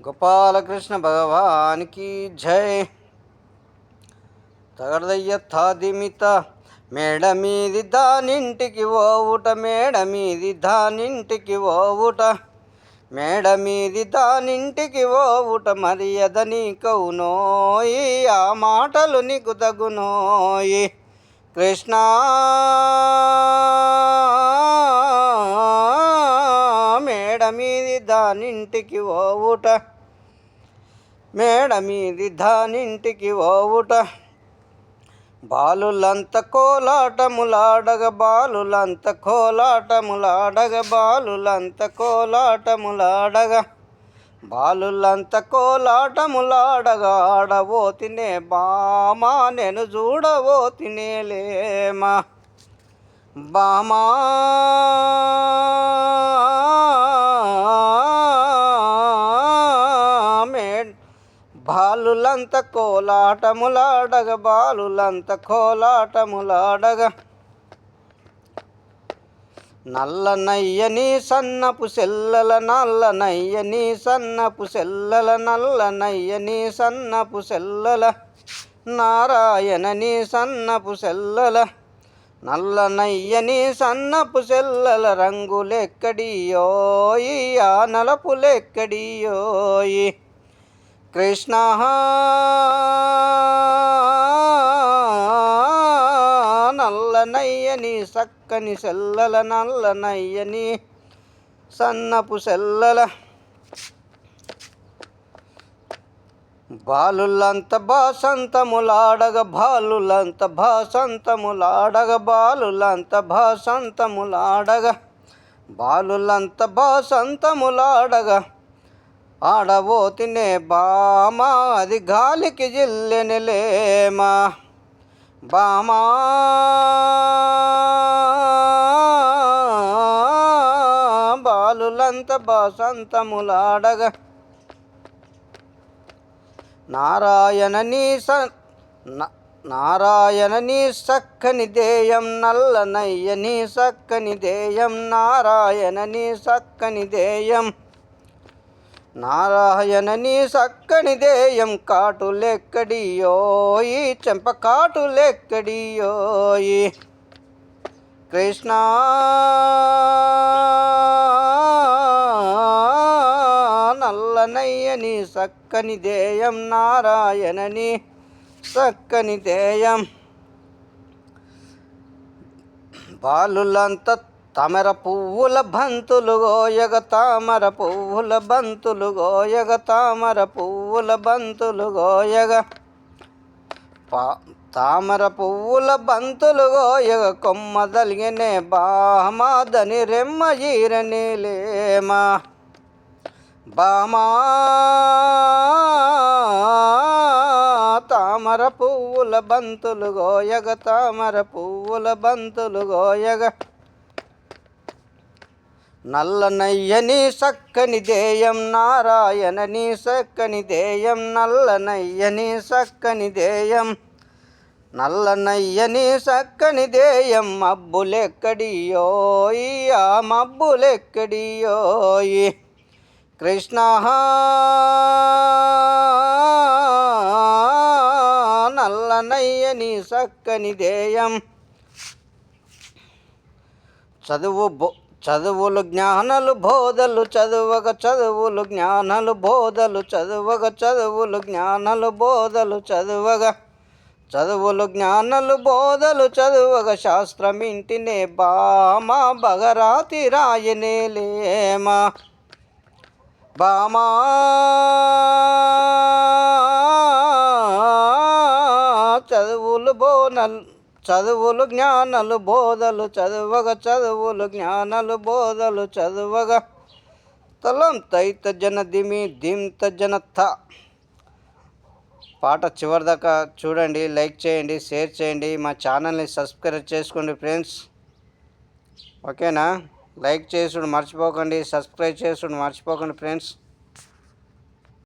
గోపాలకృష్ణ భగవానికి జై. తగడదయ్య తాదిమిత మేడ మీది దానింటికి ఓవుట, మేడ మీది దానింటికి ఓవుట, మేడ మీది దానింటికి ఓవుట, మర్యాద నీకవునోయి, ఆ మాటలు నీకు తగునోయి. కృష్ణ మేడ మీది దానింటికి ఓవుట, మేడ మీది దానింటికి ఓవుట, బాలులంత కోలాటములాడగ, బాలులంత కోలాటములాడగ, బాలులంత కోలాటములాడగ, బాలులంత కోలాటములాడగ, ఆడబోతినే బామా నేను చూడబోతినే లేమా, బామా బాలులంత కోలాటములాడగ, బాలులంత కోలాటములాడగ, నల్లనయ్యని సన్నపు సెల్లల, నల్లనయ్యని సన్నపు సెల్లల, నల్లనయ్యని సన్నపు సెల్లల, నారాయణని సన్నపు సెల్లల, నల్లనయ్యని సన్నపు సెల్లల, రంగులెక్కడియోయి, ఆ నలపులెక్కడియోయి. కృష్ణ నల్లనయ్యని సక్కని సెల్లల, నల్లనయ్యని సన్నపు సెల్లల, బాలులంత భాసంతములాడగ, బాలులంత భాసంతములాడగ, బాలులంత భాసంతములాడగ, బాలులంత భాసంతములాడగ, ఆడబోతినే బామా అది గాలికి జిల్లెనలేమా, బామా బాలులంత భాసంతములాడగ, నారాయణని సక్కని దేయం, నల్లనయ్యని సక్కని దేయం, నారాయణని సక్కని దేయం, నారాయణని సక్కని దేయం, కాటులెక్కడియోయి, చెంప కాటులెక్కడియోయి. కృష్ణ నల్లనయ్యని సక్కని దేయం, నారాయణని సక్కని దేయం, బాలులంత తామర పువ్వుల బంతులు గోయగ, తామర పువ్వుల బంతులు గోయగ, తామర పువ్వుల బంతులు గోయగ, తామర పువ్వుల బంతులు గోయగ, కొమ్మదలిగనే బామాదని రెమ్మ ఈరని లేమా, బామా తామర పువ్వుల బంతులు గోయగ, తామర పువ్వుల బంతులు గోయగ, నల్లనయ్యని సక్కని దేయం, నారాయణని సక్కని దేయం, నల్లనయ్యని సక్కని దేయం, నల్లనయ్యని సక్కని దేయం, మబ్బులెక్కడియోయి, ఆ మబ్బులెక్కడియోయి. కృష్ణ నల్లనయ్యని సక్కని దేయం, చదువులు జ్ఞానలు బోధలు చదువగ, చదువులు జ్ఞానలు బోధలు చదువగ, చదువులు జ్ఞానలు బోధలు చదువగ, చదువులు జ్ఞానలు బోధలు చదువగ, శాస్త్రమింటినే బామా భగరాతి రాయనే లేమా, బామా చదువులు జ్ఞానలు బోధలు చదువగ, చదువులు జ్ఞానలు బోధలు చదువగ, తలం తైత జన దిమి దింత జనత. పాట చివరిదాకా చూడండి, లైక్ చేయండి, షేర్ చేయండి, మా ఛానల్ని సబ్స్క్రైబ్ చేసుకోండి ఫ్రెండ్స్. ఓకేనా? లైక్ చేసుడు మర్చిపోకండి, సబ్స్క్రైబ్ చేసుడు మర్చిపోకండి ఫ్రెండ్స్.